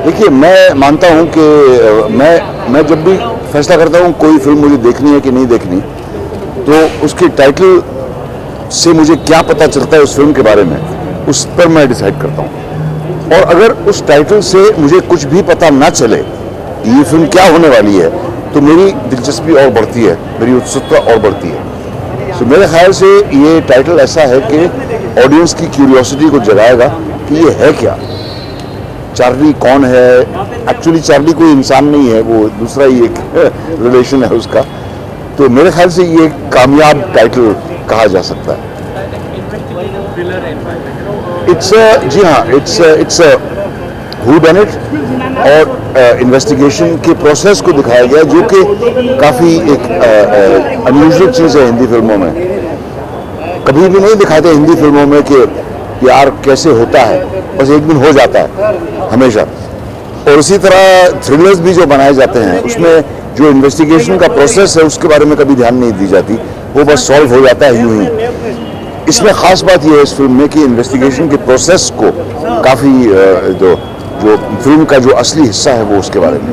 देखिए, मैं मानता हूँ कि मैं जब भी फैसला करता हूँ कोई फिल्म मुझे देखनी है कि नहीं देखनी, तो उसके टाइटल से मुझे क्या पता चलता है उस फिल्म के बारे में, उस पर मैं डिसाइड करता हूँ। और अगर उस टाइटल से मुझे कुछ भी पता ना चले कि ये फिल्म क्या होने वाली है, तो मेरी दिलचस्पी और बढ़ती है, मेरी उत्सुकता और बढ़ती है। तो मेरे ख्याल से ये टाइटल ऐसा है कि ऑडियंस की क्यूरियोसिटी को जगाएगा कि ये है क्या, चार्ली कौन है। एक्चुअली चार्ली कोई इंसान नहीं है, वो दूसरा ही एक रिलेशन है उसका। तो मेरे ख्याल से ये कामयाब टाइटल कहा जा सकता है। जी हाँ, इट्स हू डन इट, और इन्वेस्टिगेशन के प्रोसेस को दिखाया गया, जो कि काफ़ी एक अनयूजुअल चीज़ है हिंदी फिल्मों में। कभी भी नहीं दिखाते हिंदी फिल्मों में कि प्यार कैसे होता है, बस एक दिन हो जाता है हमेशा। और इसी तरह थ्रिलर्स भी जो बनाए जाते हैं, उसमें जो इन्वेस्टिगेशन का प्रोसेस है उसके बारे में कभी ध्यान नहीं दी जाती, वो बस सॉल्व हो जाता है यूं ही। इसमें ख़ास बात यह है इस फिल्म में कि इन्वेस्टिगेशन के प्रोसेस को काफ़ी जो फिल्म का जो असली हिस्सा है वो उसके बारे में।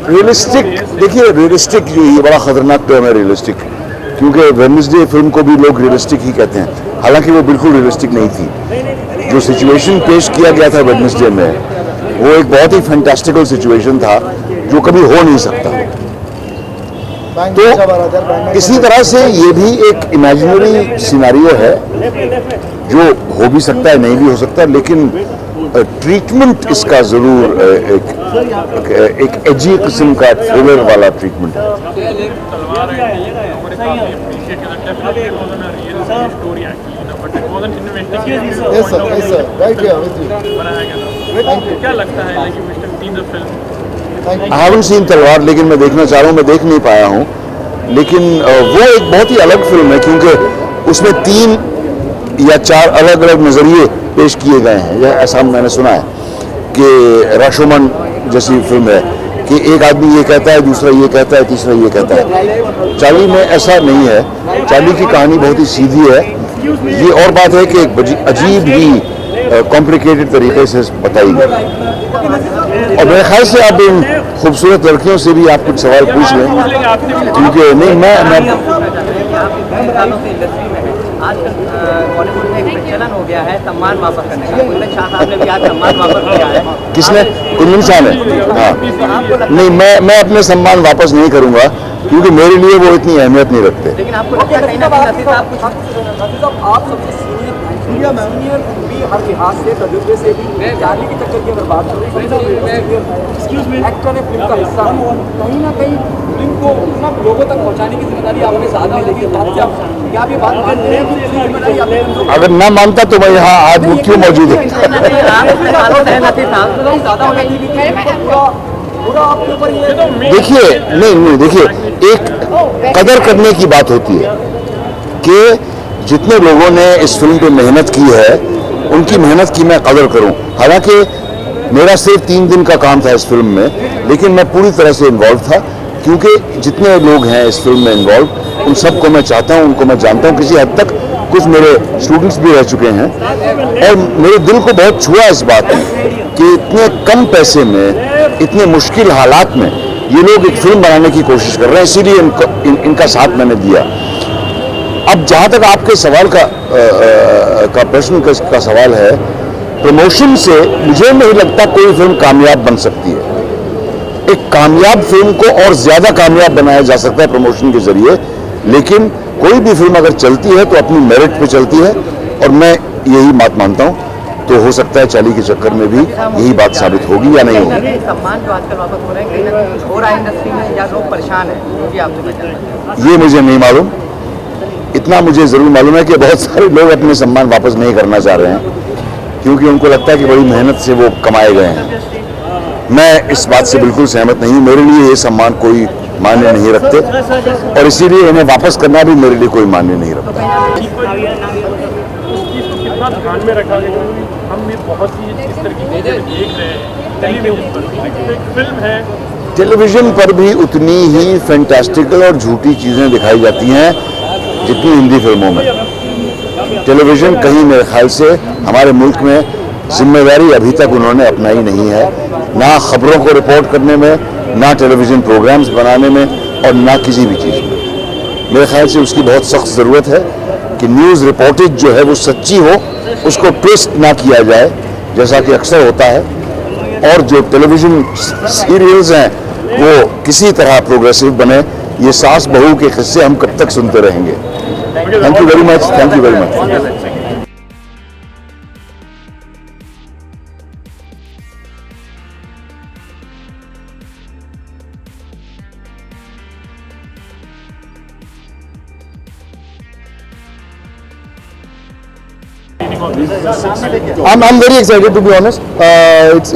रियलिस्टिक, देखिए रियलिस्टिक जो ये बड़ा ख़तरनाक टर्म है रियलिस्टिक, क्योंकि वेडनेसडे फिल्म को भी लोग रियलिस्टिक ही कहते हैं, हालांकि वो बिल्कुल रियलिस्टिक नहीं थी। जो सिचुएशन पेश किया गया था वेडनेसडे में, वो एक बहुत ही फैंटास्टिकल सिचुएशन था जो कभी हो नहीं सकता। तो इसी तरह से ये भी एक इमेजिनरी सिनेरियो है जो हो भी सकता है, नहीं भी हो सकता, लेकिन ट्रीटमेंट इसका ज़रूर एक एजी किस्म का थ्रिलर वाला ट्रीटमेंट है। आई हैवंट सीन तलवार, लेकिन मैं देखना चाह रहा हूँ, मैं देख नहीं पाया हूँ। लेकिन वो एक बहुत ही अलग फिल्म है, क्योंकि उसमें 3 या 4 अलग अलग नज़रिए पेश किए गए हैं। यह ऐसा मैंने सुना है कि राशोमन जैसी फिल्म है कि एक आदमी ये कहता है, दूसरा ये कहता है, तीसरा ये कहता है। चार्ली में ऐसा नहीं है, चार्ली की कहानी बहुत ही सीधी है। ये और बात है कि एक अजीब ही कॉम्प्लिकेटेड तरीके से बताई गई। और मेरे ख्याल से आप इन खूबसूरत लड़कियों से भी आप कुछ सवाल पूछ लें, क्योंकि नहीं मैं आजकल बॉलीवुड में एक प्रचलन हो गया है सम्मान वापस करने का। कुंदन शाह साहब ने भी आज सम्मान वापस किया है। किसने? कुंदन शाह ने? हाँ, नहीं मैं अपने सम्मान वापस नहीं करूंगा, क्योंकि मेरे लिए वो इतनी अहमियत नहीं रखते। लेकिन आपको लगता है कहीं ना कहीं नसीब साहब कुछ आप सबसे सीनियर भी हर लिहाज से तजुर्बे से भी चार्ली की टक्कर की अगर बात करें, एक्टर ने फिल्म का हिस्सा कहीं ना कहीं फिल्म को इतना लोगों तक पहुंचाने की जिम्मेदारी आपने ज़्यादा लेगी। क्या आप ये बात मानते हैं? अगर ना मानता तो मैं यहाँ आज क्यों मौजूद है? देखिए, नहीं देखिए, एक कदर करने की बात होती है कि जितने लोगों ने इस फिल्म पे मेहनत की है, उनकी मेहनत की मैं कदर करूं। हालांकि मेरा सिर्फ 3 दिन का काम था इस फिल्म में, लेकिन मैं पूरी तरह से इन्वॉल्व था, क्योंकि जितने लोग हैं इस फिल्म में इन्वॉल्व, उन सबको मैं चाहता हूं, उनको मैं जानता हूं। किसी हद तक कुछ मेरे स्टूडेंट्स भी रह चुके हैं, और मेरे दिल को बहुत छुआ इस बात में कि इतने कम पैसे में, इतने मुश्किल हालात में ये लोग एक फिल्म बनाने की कोशिश कर रहे हैं, इसीलिए इनका साथ मैंने दिया। अब जहाँ तक आपके सवाल का प्रश्न का सवाल है, प्रमोशन से मुझे नहीं लगता कोई फिल्म कामयाब बन सकती है। एक कामयाब फिल्म को और ज़्यादा कामयाब बनाया जा सकता है प्रमोशन के जरिए, लेकिन कोई भी फिल्म अगर चलती है तो अपनी मेरिट पे चलती है, और मैं यही बात मानता हूँ। तो हो सकता है चार्ली के चक्कर में भी यही बात साबित होगी या नहीं होगी। सम्मान जो आजकल वापस हो रहे हैं, कहीं ना कहीं कुछ हो रहा है इंडस्ट्री में, या लोग परेशान हैं, ये आपसे मैं जानना चाहूँ। ये मुझे नहीं मालूम। इतना मुझे ज़रूर मालूम है कि बहुत सारे लोग अपने सम्मान वापस नहीं करना चाह रहे हैं, क्योंकि उनको लगता है कि बड़ी मेहनत से वो कमाए गए हैं। मैं इस बात से बिल्कुल सहमत नहीं हूँ। मेरे लिए ये सम्मान कोई मान्य नहीं रखते, और इसीलिए इन्हें वापस करना भी मेरे लिए कोई मान्य नहीं रखता। ध्यान में रखा गया, हम बहुत सी इस तरह की चीजें देख रहे हैं टेलीविजन पर। एक फिल्म है, टेलीविजन पर भी उतनी ही फैंटास्टिकल और झूठी चीज़ें दिखाई जाती हैं जितनी हिंदी फिल्मों में। टेलीविज़न कहीं मेरे ख्याल से हमारे मुल्क में जिम्मेदारी अभी तक उन्होंने अपनाई नहीं है, ना खबरों को रिपोर्ट करने में, ना टेलीविज़न प्रोग्राम्स बनाने में और ना किसी भी चीज़ में। मेरे ख्याल से उसकी बहुत सख्त ज़रूरत है कि न्यूज़ रिपोर्टेज जो है वो सच्ची हो, उसको ट्विस्ट ना किया जाए जैसा कि अक्सर होता है, और जो टेलीविज़न सीरियल्स हैं वो किसी तरह प्रोग्रेसिव बने। ये सास बहू के किस्से हम कब तक सुनते रहेंगे? Thank you very much, thank you very much. I'm very excited, to be honest.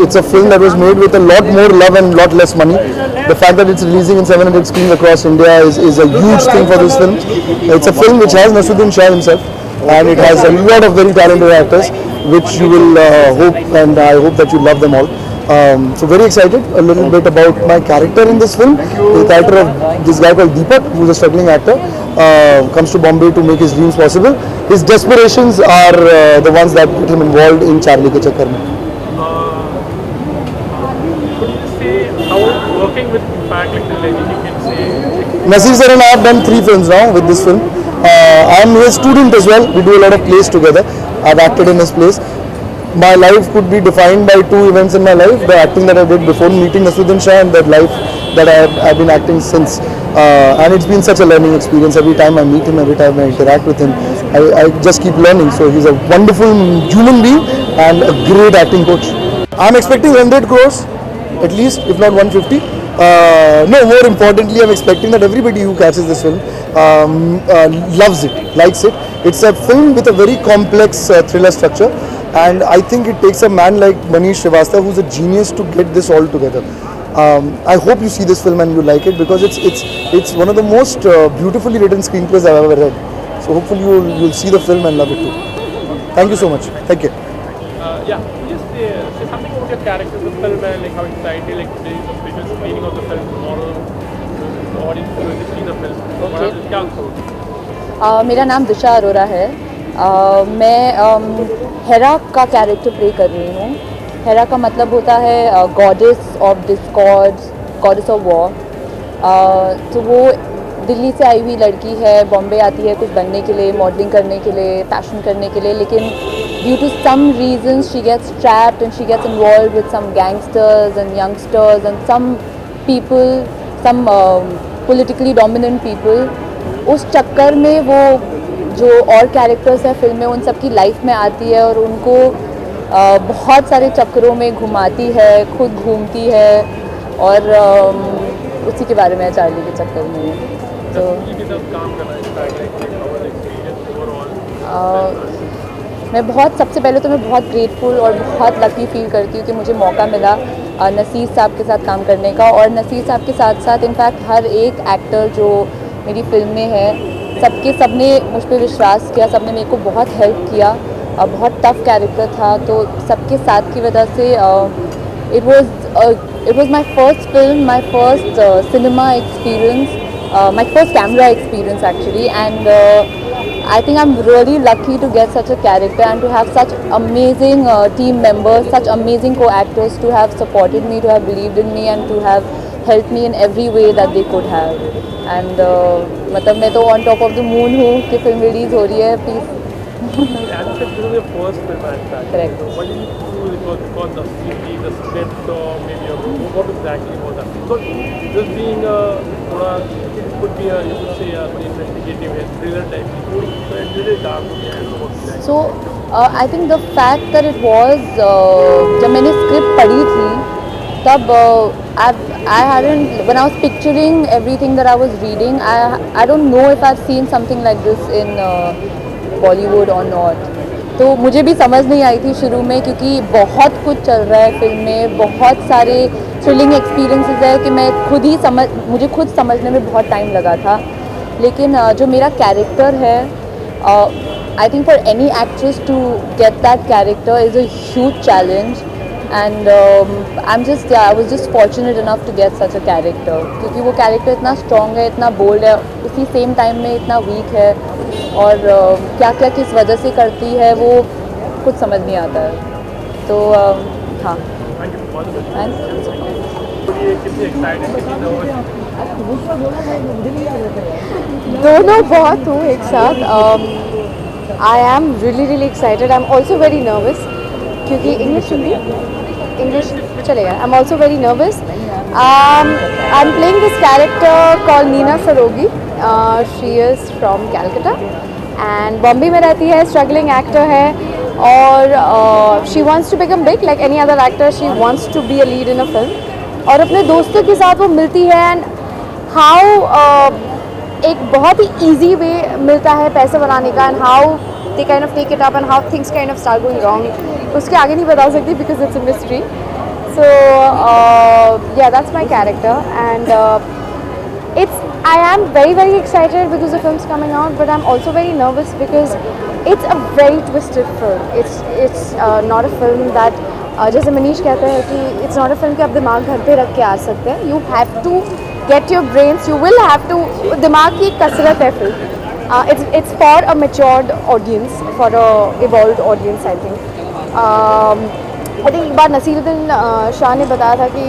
It's a film that was made with a lot more love and lot less money. The fact that it's releasing in 700 screens across India is a huge thing for this film. It's a film which has Naseeruddin Shah himself, and it has a lot of very talented actors, which you will hope, and I hope that you love them all. So very excited. A little bit about my character in this film. The character of this guy called Deepak, who's a struggling actor, comes to Bombay to make his dreams possible. His desperations are the ones that get him involved in Charlie ke chakkar mein. Could you say how working with Impact, like the legend, you can say? Naseer sir and I have done 3 films now with this film. I am his student as well. We do a lot of plays together. I've acted in his plays. My life could be defined by 2 events in my life: the acting that I did before meeting Naseeruddin Shah, and that life that I've been acting since. And it's been such a learning experience. Every time I meet him, every time I interact with him, I just keep learning. So he's a wonderful human being and a great acting coach. I'm expecting 100 crores at least, if not 150. No, more importantly, I'm expecting that everybody who catches this film loves it, likes it. It's a film with a very complex thriller structure, and I think it takes a man like Manish Srivastava, who's a genius, to get this all together. I hope you see this film and you like it, because it's one of the most beautifully written screenplays I've ever read. So hopefully you'll see the film and love it too. Thank you so much. Thank you. Yeah, just say something about your character in the film and like how excited, like today is the visual screening of the film, tomorrow the audience is going to see the film. Okay. क्या कहोगे? मेरा नाम दिशा अरोरा है। मैं हेरा का character play कर रही हूँ। हेरा का मतलब होता है goddess of discords, goddess of war. तो वो दिल्ली से आई हुई लड़की है, बॉम्बे आती है कुछ बनने के लिए, मॉडलिंग करने के लिए, फैशन करने के लिए, लेकिन due to some reasons she gets trapped and she gets involve with some gangsters and youngsters and some people, some politically dominant people. उस चक्कर में वो जो और कैरेक्टर्स हैं फिल्म में, उन सब की लाइफ में आती है और उनको बहुत सारे चक्करों में घुमाती है, खुद घूमती है, और उसी के बारे में है चार्ली के चक्कर में। तो मैं बहुत, सबसे पहले तो मैं बहुत ग्रेटफुल और बहुत लकी फील करती हूँ कि मुझे मौका मिला नसीर साहब के साथ काम करने का। और नसीर साहब के साथ साथ इनफैक्ट हर एक एक्टर जो मेरी फिल्म में है, सबने मुझ पर विश्वास किया, सबने मेरे को बहुत हेल्प किया। बहुत टफ कैरेक्टर था, तो सबके साथ की वजह से it was my first film, my first cinema experience, my first camera experience actually, and I think I'm really lucky to get such a character and to have such amazing team members, such amazing co-actors to have supported me, to have believed in me and to have helped me in every way that they could have. And मतलब मैं तो on top of the moon हूँ कि film release हो रही है, please. As you said, this was your first film, in fact. Correct. So what did you do? It was because the CG, the script, or maybe what exactly was that? Because this being it could be you could say a investigative thriller type. So it really dark. So I think the fact that it was जब मैंने script पढ़ी थी तब I hadn't, when I was picturing everything that I was reading, I don't know if I've seen something like this in Bollywood और not. तो मुझे भी समझ नहीं आई थी शुरू में, क्योंकि बहुत कुछ चल रहा है फिल्म में, बहुत सारे थ्रिलिंग एक्सपीरियंसेस है कि मुझे खुद समझने में बहुत टाइम लगा था। लेकिन जो मेरा कैरेक्टर है, I think for any actress to get that character is a huge challenge, and I was just fortunate enough to get such a character, क्योंकि वो कैरेक्टर इतना स्ट्रॉन्ग है, इतना बोल्ड है, उसी सेम टाइम में इतना वीक है। और क्या क्या किस वजह से करती है वो कुछ समझ नहीं आता है। तो हाँ, थैंक यू बहुत बहुत थैंक्स। ये कितनी एक्साइटेड दोनों बहुत हूँ एक साथ। I am really excited. I am also very nervous क्योंकि इंग्लिश चलेगा। I am also very nervous. I am playing this character call Neena Sarogi. She is from Calcutta and Bombay में रहती है, स्ट्रगलिंग एक्टर है और she wants to become big like any other actor. She wants to be a lead in a film और अपने दोस्तों के साथ वो मिलती है एंड हाउ एक बहुत ही ईजी वे मिलता है पैसे बनाने का and how they kind of take it up and how things kind of start going wrong. उसके आगे नहीं बता सकती because it's a mystery. So yeah that's my character and it's I am very excited because the film's coming out, but I'm also very nervous because it's a very twisted film. It's not a film that जैसे मनीष कहते हैं कि it's not a film कि आप दिमाग घर पे रख के आ सकते हैं. You have to get your brains. You will have to. दिमाग की कसरत है film. It's for a matured audience, for a evolved audience, I think. I think एक बार नसीरुद्दीन शाह ने बताया था कि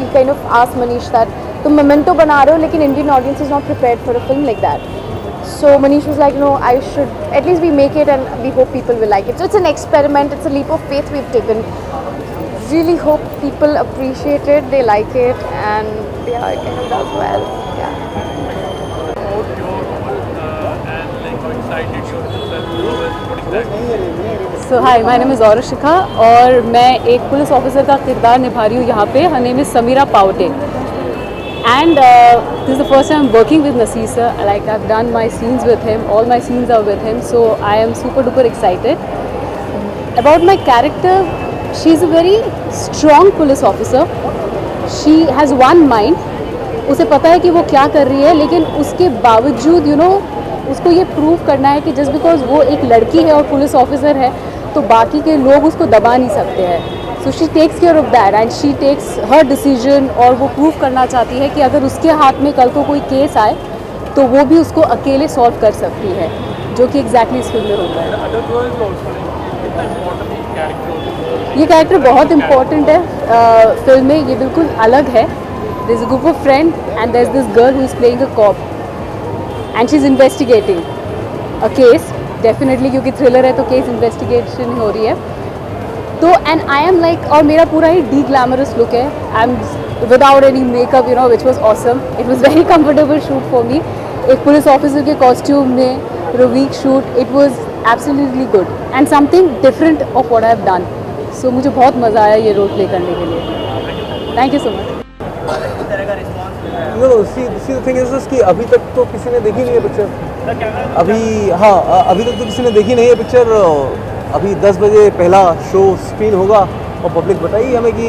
he kind of asked Manish that तुम मोमेंटो बना रहे हो लेकिन Indian audience is not prepared for a film like that. So Manish was like no I should at least we make it and we hope people will like it. So it's an experiment, it's a leap of faith we have taken. Really hope people appreciate it, they like it, and yeah, it kind of does well. Yeah. About your role and like how excited you are. What is that? So hi, my name is Aurashika और मैं एक police officer का किरदार निभा रही हूँ यहाँ पे. Her name is Samira Paute. And this is the first time I'm working with Naseer sir. Like I've done my scenes with him, all my scenes are with him, so I am super duper excited. About my character, she's a very strong police officer. She has one mind. उसे पता है कि वो क्या कर रही है, लेकिन उसके बावजूद उसको ये प्रूव करना है कि जस्ट बिकॉज वो एक लड़की है और पुलिस ऑफिसर है तो बाकी के लोग उसको दबा नहीं सकते हैं. So she takes care of that and she takes her decision और वो प्रूव करना चाहती है कि अगर उसके हाथ में कल को कोई केस आए तो वो भी उसको अकेले सॉल्व कर सकती है, जो कि एग्जैक्टली इस फिल्म में होता है. Other girls also, कितना important character. ये कैरेक्टर बहुत इम्पोर्टेंट है फिल्म में. ये बिल्कुल अलग है. There is a group of friend and there is this girl who is playing a cop and she is investigating a case. Definitely क्योंकि थ्रिलर है तो केस इन्वेस्टिगेशन हो रही है. तो एंड आई एम लाइक, और मेरा पूरा ही डी ग्लैमरस लुक है. I am without any makeup which was awesome. It was very comfortable shoot for me. एक पुलिस ऑफिसर के कॉस्ट्यूम में for a week shoot, it was absolutely good and something different of what I have done. So मुझे बहुत मज़ा आया ये role play करने के लिए. Thank you so much. No, see the thing is कि अभी तक तो किसी ने देखी नहीं है पिक्चर. अभी तक तो किसी ने देखी नहीं है पिक्चर. अभी 10 बजे पहला शो स्क्रीन होगा और पब्लिक बताइए हमें कि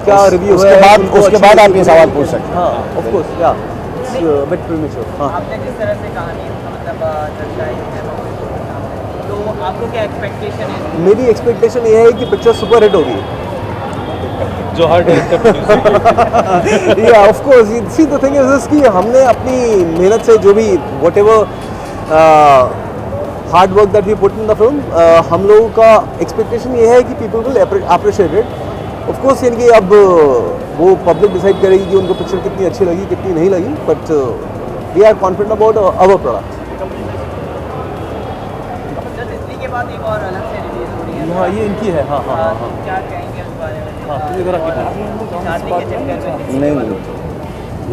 क्या रिव्यू है. उसके बाद आप ये सवाल पूछ सकते हैं. हाँ, ऑफ कोर्स, या बिट प्रीमेच्योर. हाँ, आपने जिस तरह से कहानी दर्शाई है तो आपको क्या एक्सपेक्टेशन है? मेरी एक्सपेक्टेशन ये है कि पिक्चर सुपर हिट होगी. जो हर डायरेक्टर या of course, see the thing is कि हमने अपनी मेहनत से जो भी whatever hard work that we put in the film, हम लोगों का एक्सपेक्टेशन ये है कि people will appreciate it. Of course यानी कि अब वो पब्लिक डिसाइड करेगी कि उनको पिक्चर कितनी अच्छी लगी कितनी नहीं लगी. But we are confident about our product. Delhi के बाद एक और अलग से रिलीज हो रही है. हाँ, ये इनकी है. हाँ हाँ हाँ क्या कहेंगे उस बारे में? हाँ. शादी के चक्कर में नहीं,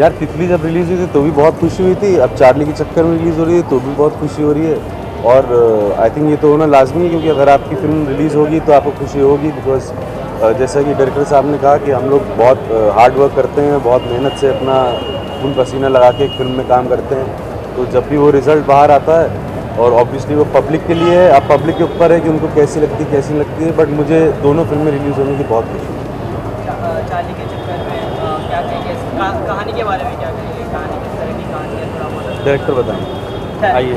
यार तितली जब रिलीज़ हुई थी तो भी बहुत खुशी हुई थी. अब चार्ली के चक्कर में रिलीज़ हो रही है तो भी बहुत खुशी हो रही है. और आई थिंक ये तो होना लाजमी है क्योंकि अगर आपकी फिल्म रिलीज़ होगी तो आपको खुशी होगी. बिकॉज जैसा कि डायरेक्टर साहब ने कहा कि हम लोग बहुत हार्ड वर्क करते हैं, बहुत मेहनत से अपना खून पसीना लगा के एक फिल्म में काम करते हैं. तो जब भी वो रिज़ल्ट बाहर आता है और ऑब्वियसली वो पब्लिक के लिए है, अब पब्लिक के ऊपर है कि उनको कैसी लगती है. बट मुझे दोनों फिल्में रिलीज़ होने की बहुत खुशी है. चार्ली के चक्कर में क्या कहेंगे? कहानी के बारे में क्या कहेंगे? कहानी किस तरह की कहानी है? थोड़ा मतलब डायरेक्टर बताएं. आइए.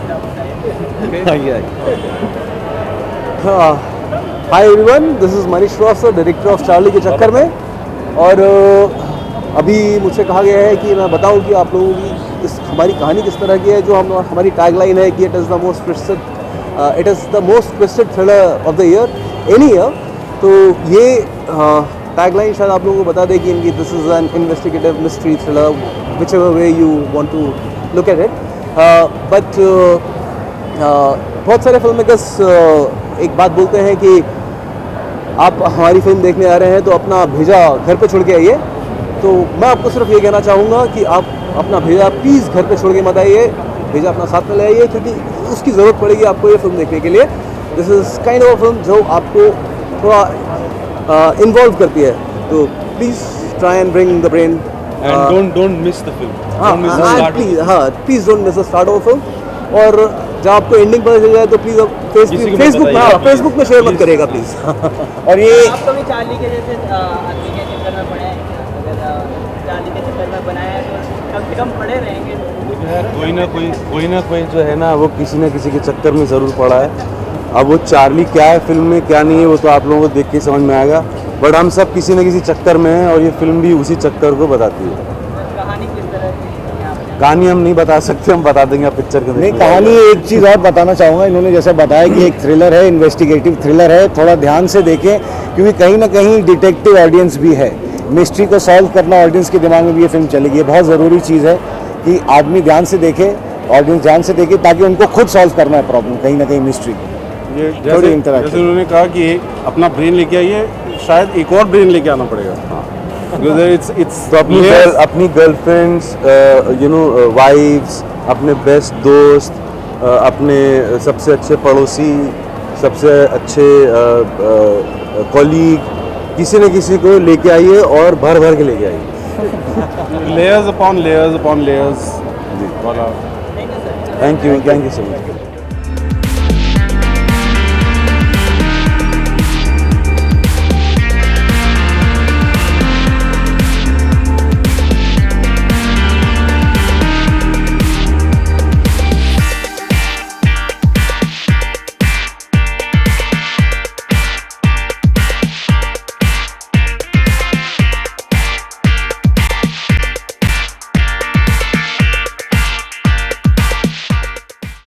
हाँ. Hi everyone, this is Manish Srivastava, director of Charlie Ke Chakkar में. और अभी मुझसे कहा गया है कि मैं बताऊं कि आप लोगों की हमारी कहानी किस तरह की है, जो हमारी टैगलाइन है कि it is the most twisted thriller of the year, any year. तो ये टैगलाइन शायद आप लोगों को बता दें कि इनकी this is an investigative mystery thriller, which ever way you want to look at it. But बहुत सारे फिल्म मेकर्स एक बात बोलते हैं कि आप हमारी फिल्म देखने आ रहे हैं तो अपना भेजा घर पे छोड़ के आइए। तो मैं आपको सिर्फ ये कहना चाहूँगा कि आप अपना भेजा प्लीज़ घर पे छोड़ के मत आइए, भेजा अपना साथ में ले आइए, क्योंकि उसकी ज़रूरत पड़ेगी आपको ये फिल्म देखने के लिए। This is kind of film जो आपको थोड़ा इन्वॉल्व करती है। तो please try and bring the brain and don't miss the film. Please don't miss the start of film. और जब आपको एंडिंग पता चल जाए तो प्लीज़ आप फेसबुक में शेयर मत करिएगा प्लीज़। और ये आप कभी चार्ली के जैसे आदमी के चक्कर में पड़े हैं? अगर चार्ली के चक्कर में बनाया है तो कम से कम पड़े रहेंगे। कोई ना कोई जो है ना वो किसी न किसी के चक्कर में ज़रूर पड़ा है। अब वो चार्ली क्या है फिल्म में क्या नहीं है वो तो आप लोगों को देख के समझ में आएगा, बट हम सब किसी न किसी चक्कर में हैं और ये फिल्म भी उसी चक्कर को बताती है। कहानी किस तरह की है? कहानी हम नहीं बता सकते, हम बता देंगे आप पिक्चर के नहीं, कहानी एक चीज़ और बताना चाहूँगा। इन्होंने जैसा बताया कि एक थ्रिलर है, इन्वेस्टिगेटिव थ्रिलर है, थोड़ा ध्यान से देखें क्योंकि कहीं ना कहीं डिटेक्टिव ऑडियंस भी है। मिस्ट्री को सॉल्व करना ऑडियंस के दिमाग में भी ये फिल्म चलेगी। ये बहुत ज़रूरी चीज़ है कि आदमी ध्यान से देखे, ऑडियंस ध्यान से देखे, ताकि उनको खुद सॉल्व करना है प्रॉब्लम कहीं ना कहीं मिस्ट्री को। ये थोड़ी जैसे उन्होंने कहा कि अपना ब्रेन लेके आइए, शायद एक और ब्रेन लेके आना पड़ेगा। तो अपनी गर्लफ्रेंड्स, वाइफ्स, अपने बेस्ट दोस्त, अपने सबसे अच्छे पड़ोसी, सबसे अच्छे कॉलीग, किसी न किसी को लेके आइए और भर भर के लेके आइए। Layers upon layers upon layers. Thank you so much.